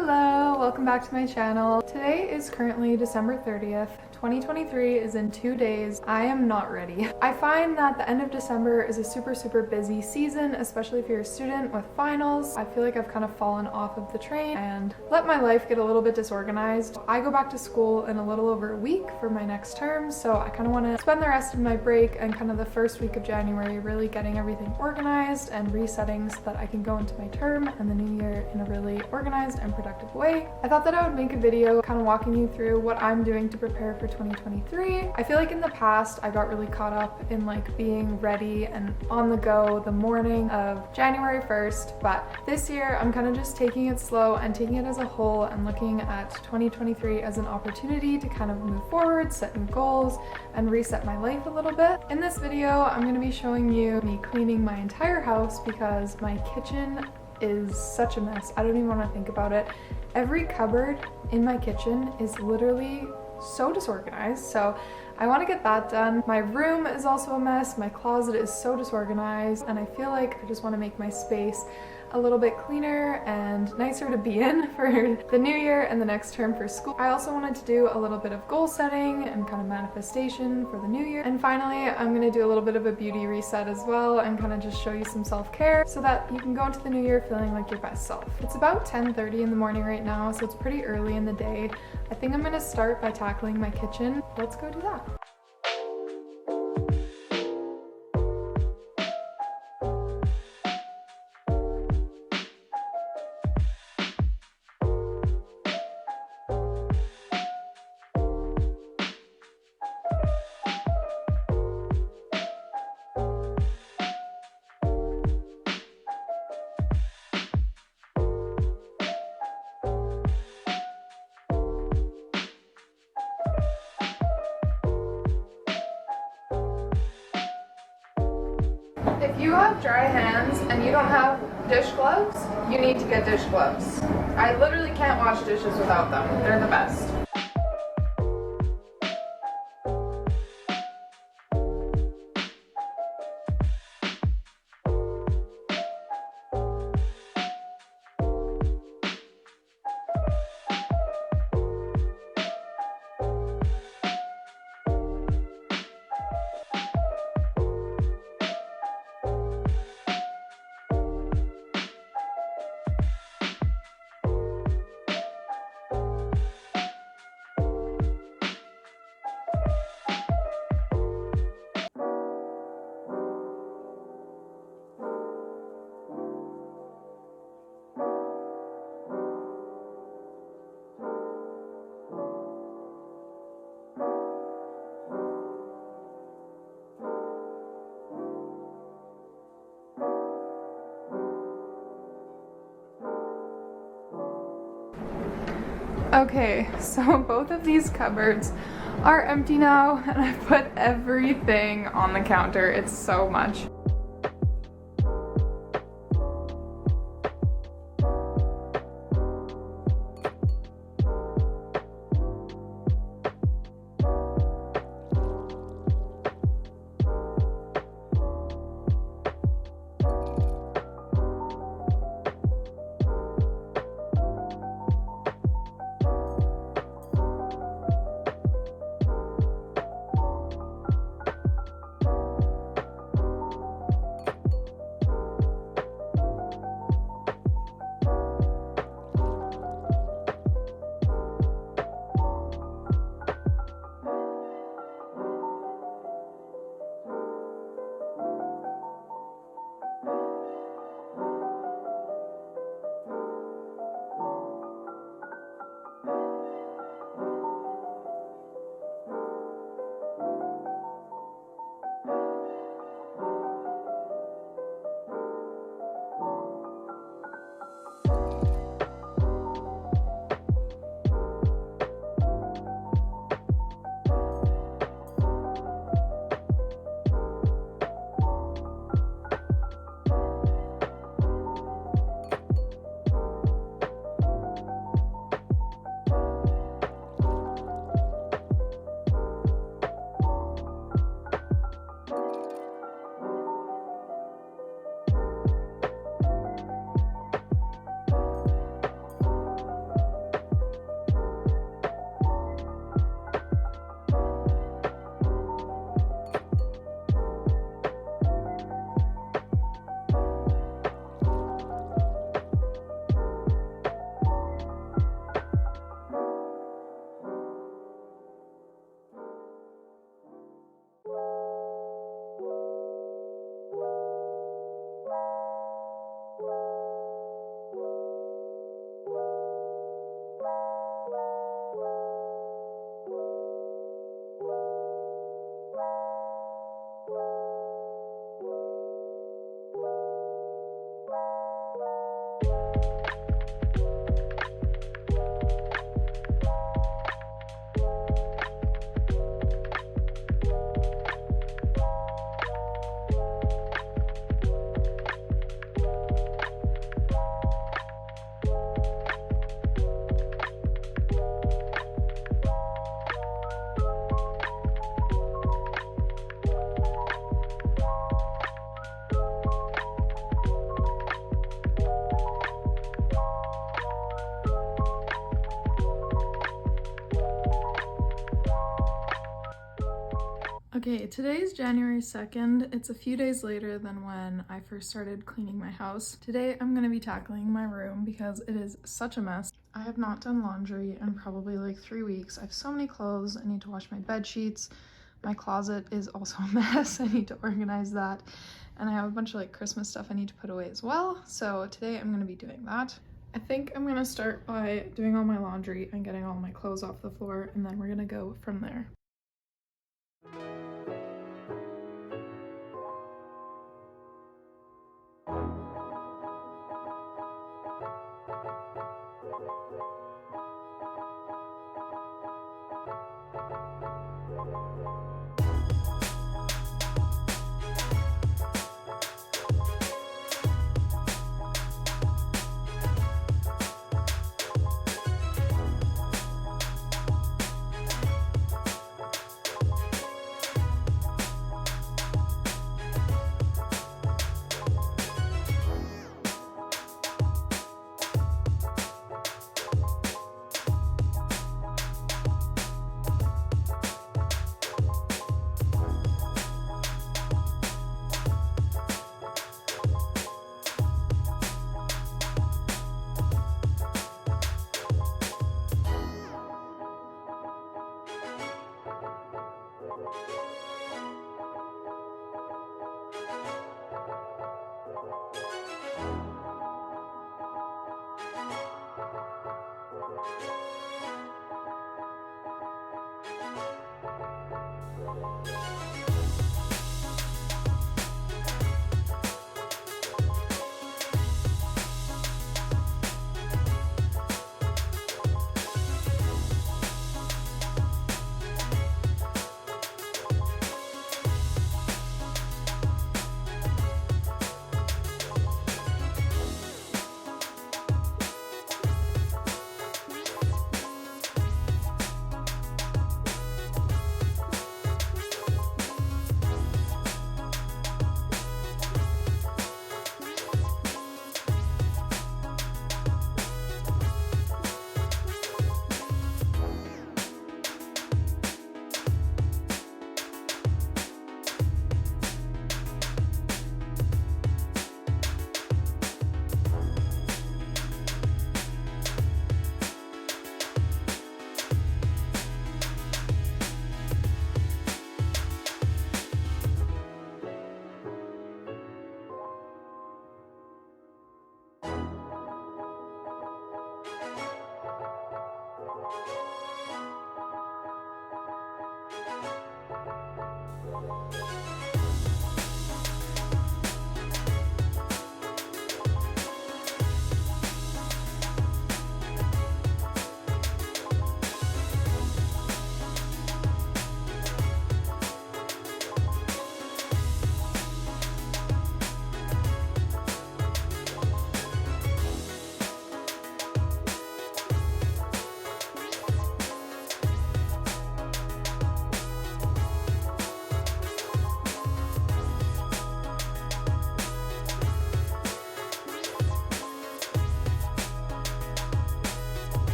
Hello, welcome back to my channel. Today is currently December 30th. 2023 is in 2 days. I am not ready. I find that the end of December is a super busy season, especially if you're a student with finals. I feel like I've kind of fallen off of the train and let my life get a little bit disorganized. I go back to school in a little over a week for my next term, so I kind of want to spend the rest of my break and kind of the first week of January really getting everything organized and resetting so that I can go into my term and the new year in a really organized and productive way. I thought that I would make a video kind of walking you through what I'm doing to prepare for 2023. I feel like in the past I got really caught up in like being ready and on the go the morning of January 1st, but this year I'm kind of just taking it slow and taking it as a whole and looking at 2023 as an opportunity to kind of move forward, set new goals, and reset my life a little bit. In this video, I'm going to be showing you me cleaning my entire house because my kitchen is such a mess. I don't even want to think about it. Every cupboard in my kitchen is literally so disorganized, so I want to get that done. My room is also a mess. My closet is so disorganized, and I feel like I just want to make my space a little bit cleaner and nicer to be in for the new year and the next term for school. I also wanted to do a little bit of goal setting and kind of manifestation for the new year. And finally, I'm going to do a little bit of a beauty reset as well and kind of just show you some self-care so that you can go into the new year feeling like your best self. It's about 10:30 in the morning right now, so it's pretty early in the day. I think I'm going to start by tackling my kitchen. Let's go do that. If you have dry hands and you don't have dish gloves, you need to get dish gloves. I literally can't wash dishes without them. They're the best. Okay, so both of these cupboards are empty now, and I've put everything on the counter. It's so much. Okay, today is January 2nd. It's a few days later than when I first started cleaning my house. Today I'm gonna be tackling my room because it is such a mess. I have not done laundry in probably like 3 weeks. I have so many clothes. I need to wash my bed sheets. My closet is also a mess. I need to organize that. And I have a bunch of like Christmas stuff I need to put away as well. So today I'm gonna be doing that. I think I'm gonna start by doing all my laundry and getting all my clothes off the floor, and then we're gonna go from there.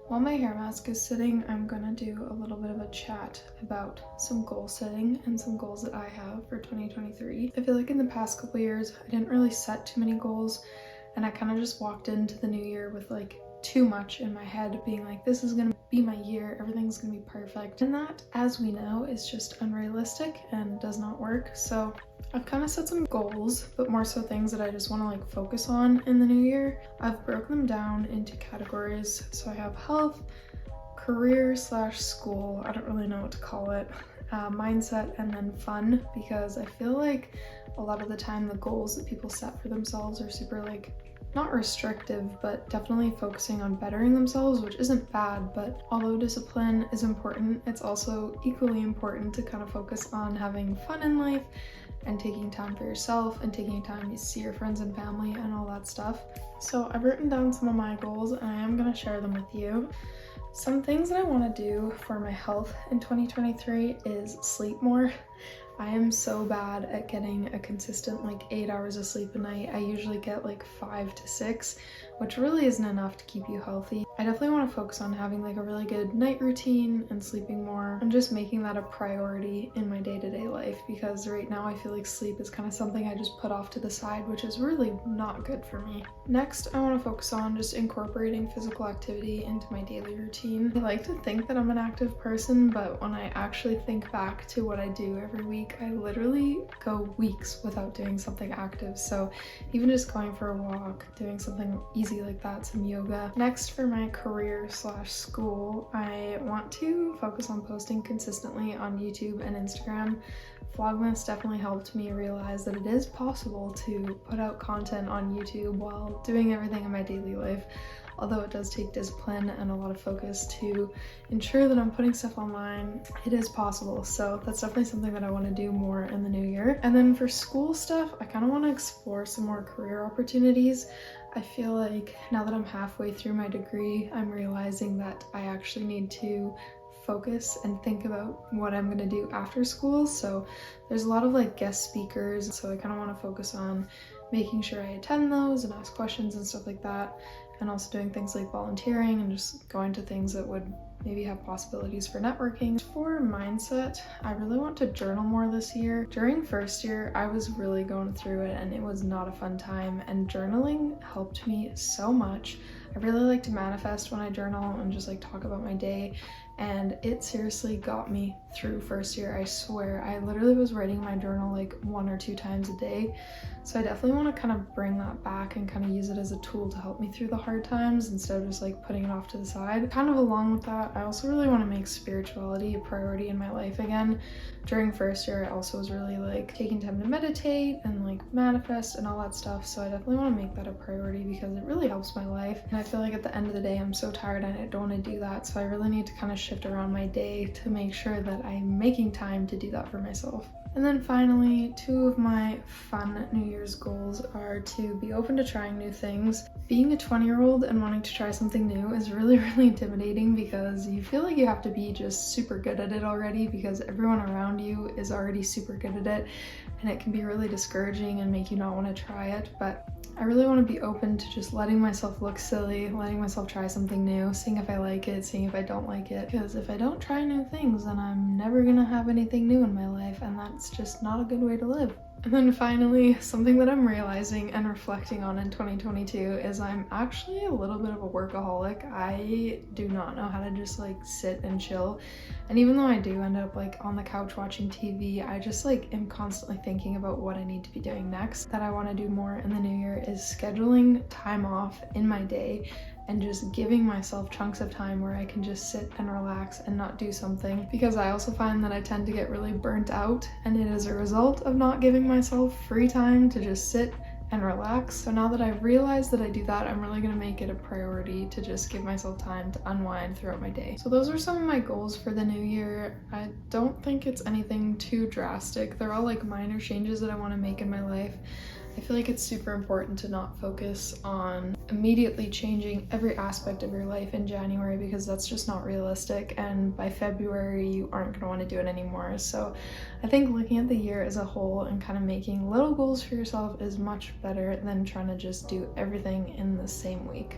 While my hair mask is sitting, I'm gonna do a little bit of a chat about some goal setting and some goals that I have for 2023. I feel like in the past couple years, I didn't really set too many goals, and I kind of just walked into the new year with like too much in my head, being like, this is gonna be my year, everything's gonna be perfect. And that, as we know, is just unrealistic and does not work. So I've kind of set some goals, but more so things that I just want to like focus on in the new year. I've broken them down into categories. So I have health, career / school, I don't really know what to call it, mindset, and then fun, because I feel like a lot of the time the goals that people set for themselves are super like, not restrictive, but definitely focusing on bettering themselves, which isn't bad. But although discipline is important, it's also equally important to kind of focus on having fun in life and taking time for yourself and taking time to see your friends and family and all that stuff. So I've written down some of my goals and I am going to share them with you. Some things that I want to do for my health in 2023 is sleep more. I am so bad at getting a consistent like 8 hours of sleep a night. I usually get like 5 to 6, which really isn't enough to keep you healthy. I definitely want to focus on having like a really good night routine and sleeping more and just making that a priority in my day-to-day life, because right now I feel like sleep is kind of something I just put off to the side, which is really not good for me. Next, I want to focus on just incorporating physical activity into my daily routine. I like to think that I'm an active person, but when I actually think back to what I do every week, I literally go weeks without doing something active. So even just going for a walk, doing something easy like that, some yoga. Next, for my career / school, I want to focus on posting consistently on YouTube and Instagram. Vlogmas definitely helped me realize that it is possible to put out content on YouTube while doing everything in my daily life. Although it does take discipline and a lot of focus to ensure that I'm putting stuff online, it is possible. So that's definitely something that I want to do more in the new year. And then for school stuff, I kind of want to explore some more career opportunities. I feel like now that I'm halfway through my degree, I'm realizing that I actually need to focus and think about what I'm going to do after school. So there's a lot of like guest speakers, so I kind of want to focus on making sure I attend those and ask questions and stuff like that, and also doing things like volunteering and just going to things that would maybe have possibilities for networking. For mindset, I really want to journal more this year. During first year, I was really going through it and it was not a fun time, and journaling helped me so much. I really like to manifest when I journal and just like talk about my day, and it seriously got me through first year. I swear, I literally was writing my journal like 1 or 2 times a day. So I definitely want to kind of bring that back and kind of use it as a tool to help me through the hard times instead of just like putting it off to the side. Kind of along with that, I also really want to make spirituality a priority in my life again. During first year, I also was really like taking time to meditate and like manifest and all that stuff. So I definitely want to make that a priority because it really helps my life. And I feel like at the end of the day, I'm so tired and I don't want to do that. So I really need to kind of shift around my day to make sure that I'm making time to do that for myself. And then finally, 2 of my fun New Year's goals are to be open to trying new things. Being a 20-year-old and wanting to try something new is really, really intimidating because you feel like you have to be just super good at it already because everyone around you is already super good at it, and it can be really discouraging and make you not want to try it. But I really want to be open to just letting myself look silly, letting myself try something new, seeing if I like it, seeing if I don't like it. Because if I don't try new things, then I'm never gonna have anything new in my life, and that's just not a good way to live. And then finally, something that I'm realizing and reflecting on in 2022 is I'm actually a little bit of a workaholic. I do not know how to just like sit and chill. And even though I do end up like on the couch watching TV, I just like am constantly thinking about what I need to be doing next. That I want to do more in the new year is scheduling time off in my day and just giving myself chunks of time where I can just sit and relax and not do something, because I also find that I tend to get really burnt out, and it is a result of not giving myself free time to just sit and relax. So now that I've realized that I do that, I'm really gonna make it a priority to just give myself time to unwind throughout my day. So those are some of my goals for the new year. I don't think it's anything too drastic. They're all like minor changes that I want to make in my life. I feel like it's super important to not focus on immediately changing every aspect of your life in January, because that's just not realistic, and by February you aren't going to want to do it anymore. So I think looking at the year as a whole and kind of making little goals for yourself is much better than trying to just do everything in the same week.